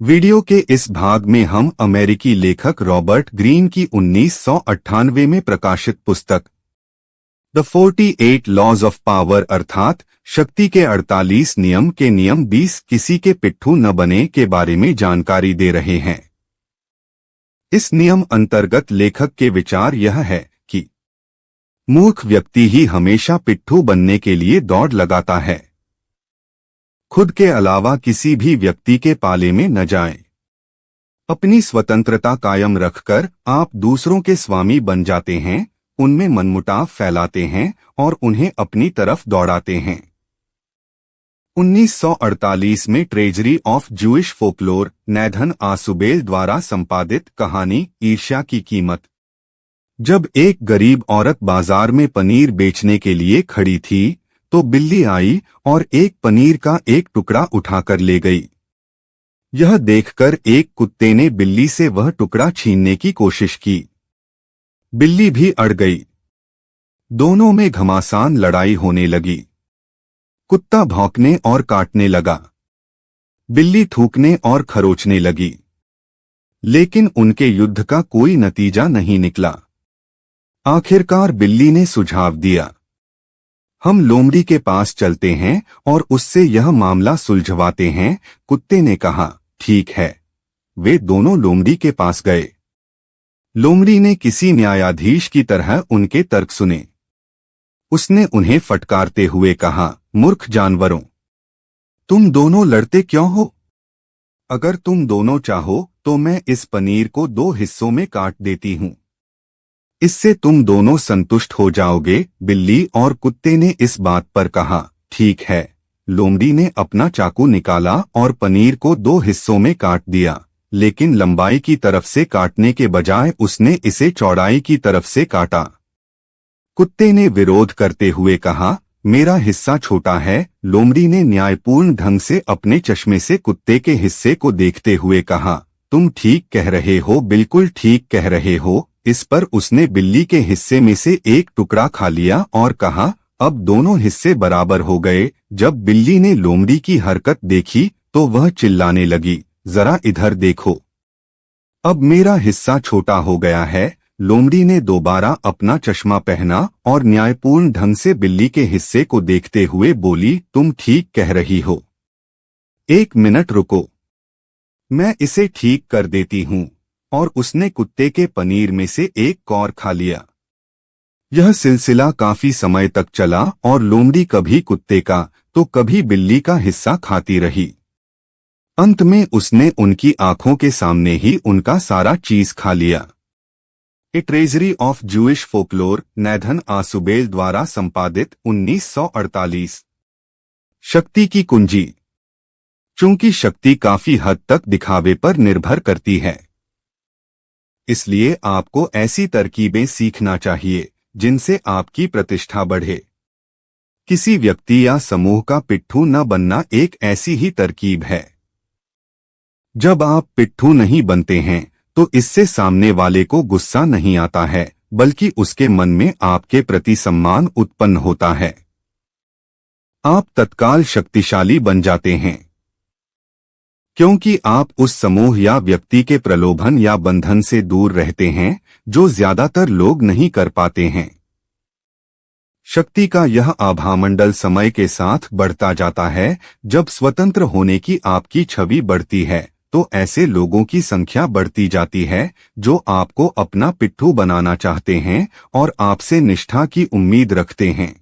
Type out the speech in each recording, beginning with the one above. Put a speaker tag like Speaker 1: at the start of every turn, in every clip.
Speaker 1: Video के इस भाग में हम अमेरिकी लेखक रॉबर्ट ग्रीन की 1998 में प्रकाशित पुस्तक द 48 लॉज ऑफ पावर अर्थात शक्ति के 48 नियम के नियम 20 किसी के पिट्ठू न बने के बारे में जानकारी दे रहे हैं। इस नियम अंतर्गत लेखक के विचार यह है कि मूर्ख व्यक्ति ही हमेशा पिट्ठू बनने के लिए दौड़ लगाता है। खुद के अलावा किसी भी व्यक्ति के पाले में न जाएं। अपनी स्वतंत्रता कायम रखकर आप दूसरों के स्वामी बन जाते हैं, उनमें मनमुटाव फैलाते हैं और उन्हें अपनी तरफ दौड़ाते हैं। 1948 में treasury of Jewish folklore Nathan Ausubel द्वारा संपादित कहानी ईर्ष्या की कीमत। जब एक गरीब औरत बाजार में पनीर बेचने के लिए खड़ी थी तो बिल्ली आई और एक पनीर का एक टुकड़ा उठाकर ले गई। यह देखकर एक कुत्ते ने बिल्ली से वह टुकड़ा छीनने की कोशिश की। बिल्ली भी अड़ गई। दोनों में घमासान लड़ाई होने लगी। कुत्ता भौंकने और काटने लगा। बिल्ली थूकने और खरोचने लगी। लेकिन उनके युद्ध का कोई नतीजा नहीं निकला। आखिरकार बिल्ली ने सुझाव दिया, हम लोमड़ी के पास चलते हैं और उससे यह मामला सुलझवाते हैं। कुत्ते ने कहा, ठीक है। वे दोनों लोमड़ी के पास गए। लोमड़ी ने किसी न्यायाधीश की तरह उनके तर्क सुने। उसने उन्हें फटकारते हुए कहा, मूर्ख जानवरों, तुम दोनों लड़ते क्यों हो? अगर तुम दोनों चाहो तो मैं इस पनीर को 2 हिस्सों में काट देती हूं। इससे तुम दोनों संतुष्ट हो जाओगे। बिल्ली और कुत्ते ने इस बात पर कहा, ठीक है। लोमड़ी ने अपना चाकू निकाला और पनीर को 2 हिस्सों में काट दिया, लेकिन लंबाई की तरफ से काटने के बजाय उसने इसे चौड़ाई की तरफ से काटा। कुत्ते ने विरोध करते हुए कहा, मेरा हिस्सा छोटा है। लोमड़ी ने न्यायपूर्ण ढंग से अपने चश्मे से कुत्ते के हिस्से को देखते हुए कहा, तुम ठीक कह रहे हो, बिल्कुल ठीक कह रहे हो। इस पर उसने बिल्ली के हिस्से में से एक टुकड़ा खा लिया और कहा, अब दोनों हिस्से बराबर हो गए। जब बिल्ली ने लोमड़ी की हरकत देखी तो वह चिल्लाने लगी, जरा इधर देखो, अब मेरा हिस्सा छोटा हो गया है। लोमड़ी ने दोबारा अपना चश्मा पहना और न्यायपूर्ण ढंग से बिल्ली के हिस्से को देखते हुए बोली, तुम ठीक कह रही हो। 1 मिनट रुको, मैं इसे ठीक कर देती हूँ। और उसने कुत्ते के पनीर में से एक कौर खा लिया। यह सिलसिला काफी समय तक चला और लोमड़ी कभी कुत्ते का तो कभी बिल्ली का हिस्सा खाती रही। अंत में उसने उनकी आंखों के सामने ही उनका सारा चीज खा लिया। A treasury of Jewish folklore Nathan Ausubel द्वारा संपादित 1948। शक्ति की कुंजी। चूंकि शक्ति काफी हद तक दिखावे पर निर्भर करती है, इसलिए आपको ऐसी तरकीबें सीखना चाहिए जिनसे आपकी प्रतिष्ठा बढ़े। किसी व्यक्ति या समूह का पिट्ठू न बनना एक ऐसी ही तरकीब है। जब आप पिट्ठू नहीं बनते हैं तो इससे सामने वाले को गुस्सा नहीं आता है, बल्कि उसके मन में आपके प्रति सम्मान उत्पन्न होता है। आप तत्काल शक्तिशाली बन जाते हैं, क्योंकि आप उस समूह या व्यक्ति के प्रलोभन या बंधन से दूर रहते हैं जो ज्यादातर लोग नहीं कर पाते हैं। शक्ति का यह आभामंडल समय के साथ बढ़ता जाता है। जब स्वतंत्र होने की आपकी छवि बढ़ती है तो ऐसे लोगों की संख्या बढ़ती जाती है जो आपको अपना पिट्ठू बनाना चाहते हैं और आपसे निष्ठा की उम्मीद रखते हैं।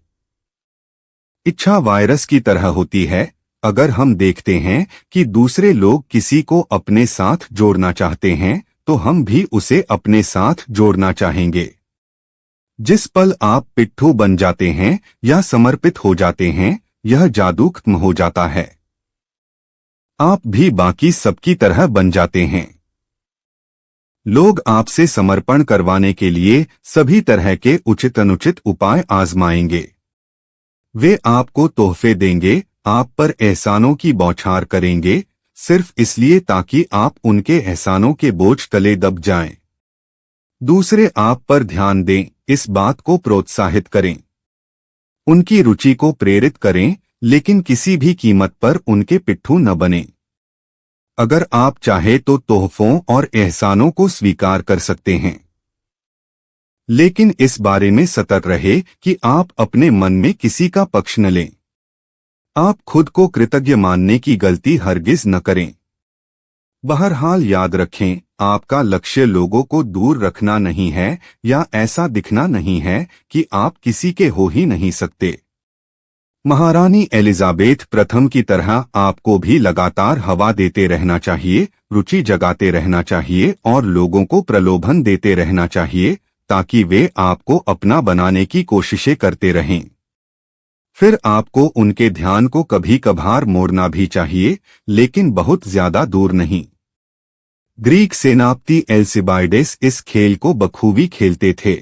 Speaker 1: इच्छा वायरस की तरह होती है। अगर हम देखते हैं कि दूसरे लोग किसी को अपने साथ जोड़ना चाहते हैं तो हम भी उसे अपने साथ जोड़ना चाहेंगे। जिस पल आप पिट्ठू बन जाते हैं या समर्पित हो जाते हैं, यह जादू खत्म हो जाता है। आप भी बाकी सबकी तरह बन जाते हैं। लोग आपसे समर्पण करवाने के लिए सभी तरह के उचित अनुचित उपाय आजमाएंगे। वे आपको तोहफे देंगे, आप पर एहसानों की बौछार करेंगे, सिर्फ इसलिए ताकि आप उनके एहसानों के बोझ तले दब जाएं। दूसरे आप पर ध्यान दें, इस बात को प्रोत्साहित करें, उनकी रुचि को प्रेरित करें, लेकिन किसी भी कीमत पर उनके पिट्ठू न बने। अगर आप चाहे तो तोहफों और एहसानों को स्वीकार कर सकते हैं, लेकिन इस बारे में सतर्क रहे कि आप अपने मन में किसी का पक्ष न लें। आप खुद को कृतज्ञ मानने की गलती हरगिज न करें। बहरहाल याद रखें, आपका लक्ष्य लोगों को दूर रखना नहीं है या ऐसा दिखना नहीं है कि आप किसी के हो ही नहीं सकते। महारानी एलिजाबेथ प्रथम की तरह आपको भी लगातार हवा देते रहना चाहिए, रुचि जगाते रहना चाहिए और लोगों को प्रलोभन देते रहना चाहिए ताकि वे आपको अपना बनाने की कोशिशें करते रहें। फिर आपको उनके ध्यान को कभी कभार मोड़ना भी चाहिए, लेकिन बहुत ज्यादा दूर नहीं। ग्रीक सेनापति एल्सिबाइडेस इस खेल को बखूबी खेलते थे।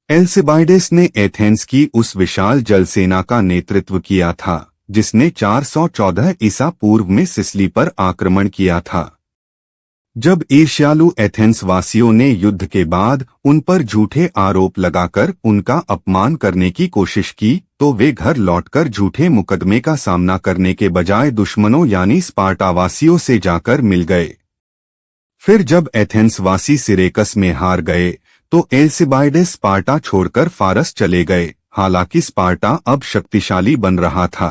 Speaker 1: एल्सिबाइडेस ने एथेंस की उस विशाल जल सेना का नेतृत्व किया था जिसने 414 ईसा पूर्व में सिसिली पर आक्रमण किया था। जब ईर्ष्यालु एथेंस वासियों ने युद्ध के बाद उन पर झूठे आरोप लगाकर उनका अपमान करने की कोशिश की, तो वे घर लौटकर झूठे मुकदमे का सामना करने के बजाय दुश्मनों यानी स्पार्टावासियों से जाकर मिल गए। फिर जब एथेंस वासी सिरेकस में हार गए तो एल्सिबाइडेस स्पार्टा छोड़कर फारस चले गए, हालांकि स्पार्टा अब शक्तिशाली बन रहा था।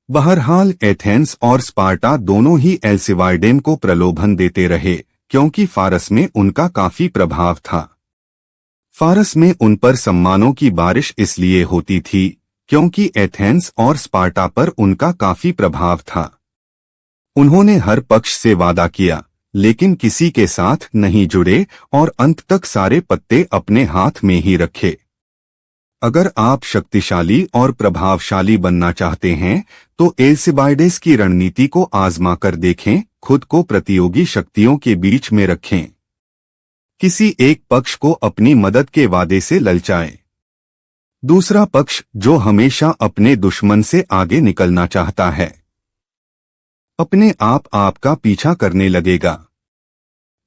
Speaker 1: बहरहाल एथेंस और स्पार्टा दोनों ही एल्सिबाइडेम को प्रलोभन देते रहे क्योंकि फारस में उनका काफी प्रभाव था। फारस में उन पर सम्मानों की बारिश इसलिए होती थी क्योंकि एथेंस और स्पार्टा पर उनका काफी प्रभाव था। उन्होंने हर पक्ष से वादा किया, लेकिन किसी के साथ नहीं जुड़े और अंत तक सारे पत्ते अपने हाथ में ही रखे। अगर आप शक्तिशाली और प्रभावशाली बनना चाहते हैं तो एल्सिबाइडेस की रणनीति को आजमा कर देखें, खुद को प्रतियोगी शक्तियों के बीच में रखें। किसी एक पक्ष को अपनी मदद के वादे से ललचाएं। दूसरा पक्ष जो हमेशा अपने दुश्मन से आगे निकलना चाहता है, अपने आप आपका पीछा करने लगेगा।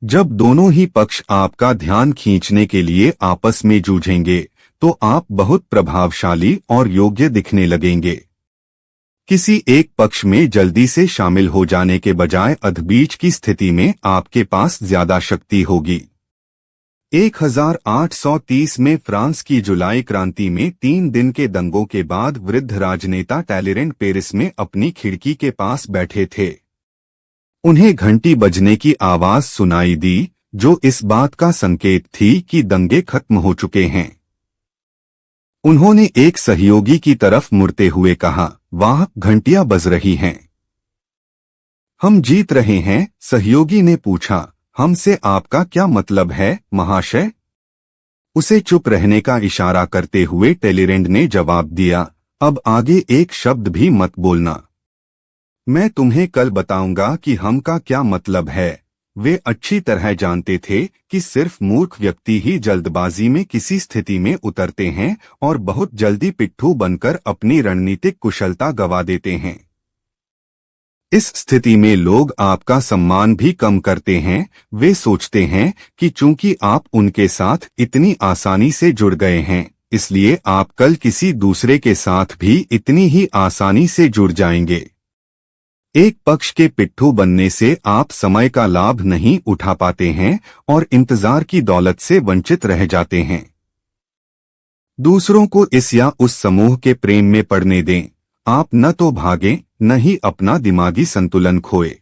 Speaker 1: जब दोनों ही पक्ष आपका ध्यान खींचने के लिए आपस में जूझेंगे तो आप बहुत प्रभावशाली और योग्य दिखने लगेंगे। किसी एक पक्ष में जल्दी से शामिल हो जाने के बजाय अधबीच की स्थिति में आपके पास ज्यादा शक्ति होगी। 1830 में फ्रांस की जुलाई क्रांति में 3 दिन के दंगों के बाद वृद्ध राजनेता टैलेरेंट पेरिस में अपनी खिड़की के पास बैठे थे। उन्हें घंटी बजने की आवाज सुनाई दी, जो इस बात का संकेत थी कि दंगे खत्म हो चुके हैं। उन्होंने एक सहयोगी की तरफ मुड़ते हुए कहा, वाह, घंटियां बज रही हैं। हम जीत रहे हैं, सहयोगी ने पूछा। हमसे आपका क्या मतलब है, महाशय? उसे चुप रहने का इशारा करते हुए टैलेरेंट ने जवाब दिया, अब आगे एक शब्द भी मत बोलना। मैं तुम्हें कल बताऊंगा कि हम का क्या मतलब है। वे अच्छी तरह जानते थे कि सिर्फ मूर्ख व्यक्ति ही जल्दबाजी में किसी स्थिति में उतरते हैं और बहुत जल्दी पिट्ठू बनकर अपनी रणनीतिक कुशलता गवा देते हैं। इस स्थिति में लोग आपका सम्मान भी कम करते हैं। वे सोचते हैं कि चूंकि आप उनके साथ इतनी आसानी से जुड़ गए हैं, इसलिए आप कल किसी दूसरे के साथ भी इतनी ही आसानी से जुड़ जाएंगे। एक पक्ष के पिट्ठू बनने से आप समय का लाभ नहीं उठा पाते हैं और इंतजार की दौलत से वंचित रह जाते हैं। दूसरों को इस या उस समूह के प्रेम में पड़ने दें। आप न तो भागें, न ही अपना दिमागी संतुलन खोए।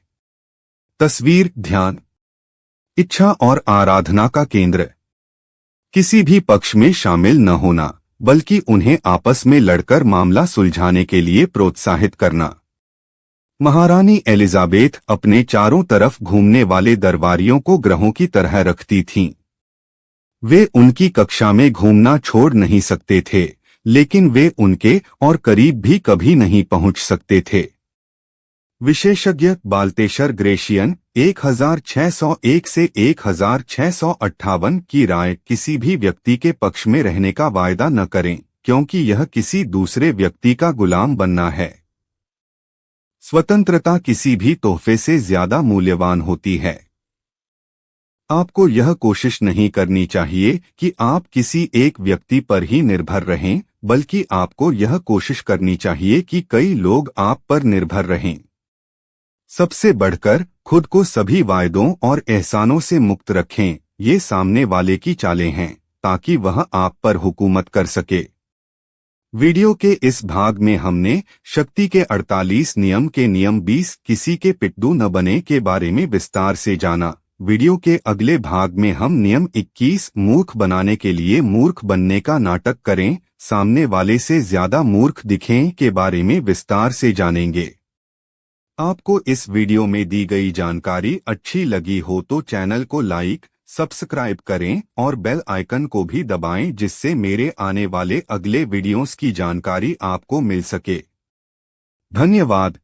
Speaker 1: तस्वीर ध्यान, इच्छा और आराधना का केंद्र। किसी भी पक्ष में शामिल न होना, बल्कि उन्हें आपस में लड़कर मामला सुलझाने के लिए प्रोत्साहित करना। महारानी एलिजाबेथ अपने चारों तरफ घूमने वाले दरबारियों को ग्रहों की तरह रखती थीं। वे उनकी कक्षा में घूमना छोड़ नहीं सकते थे, लेकिन वे उनके और करीब भी कभी नहीं पहुंच सकते थे। विशेषज्ञ बाल्तेशर ग्रेशियन 1601 से 1658 की राय, किसी भी व्यक्ति के पक्ष में रहने का वायदा न करें, क्योंकि यह किसी दूसरे व्यक्ति का गुलाम बनना है। स्वतंत्रता किसी भी तोहफे से ज्यादा मूल्यवान होती है। आपको यह कोशिश नहीं करनी चाहिए कि आप किसी एक व्यक्ति पर ही निर्भर रहें, बल्कि आपको यह कोशिश करनी चाहिए कि कई लोग आप पर निर्भर रहें। सबसे बढ़कर खुद को सभी वायदों और एहसानों से मुक्त रखें। ये सामने वाले की चालें हैं ताकि वह आप पर हुकूमत कर सके। वीडियो के इस भाग में हमने शक्ति के 48 नियम के नियम 20 किसी के पिट्ठू न बने के बारे में विस्तार से जाना। वीडियो के अगले भाग में हम नियम 21 मूर्ख बनाने के लिए मूर्ख बनने का नाटक करें, सामने वाले से ज्यादा मूर्ख दिखें के बारे में विस्तार से जानेंगे। आपको इस वीडियो में दी गई जानकारी अच्छी लगी हो तो चैनल को लाइक, सब्सक्राइब करें और बेल आइकन को भी दबाएं जिससे मेरे आने वाले अगले वीडियोस की जानकारी आपको मिल सके। धन्यवाद।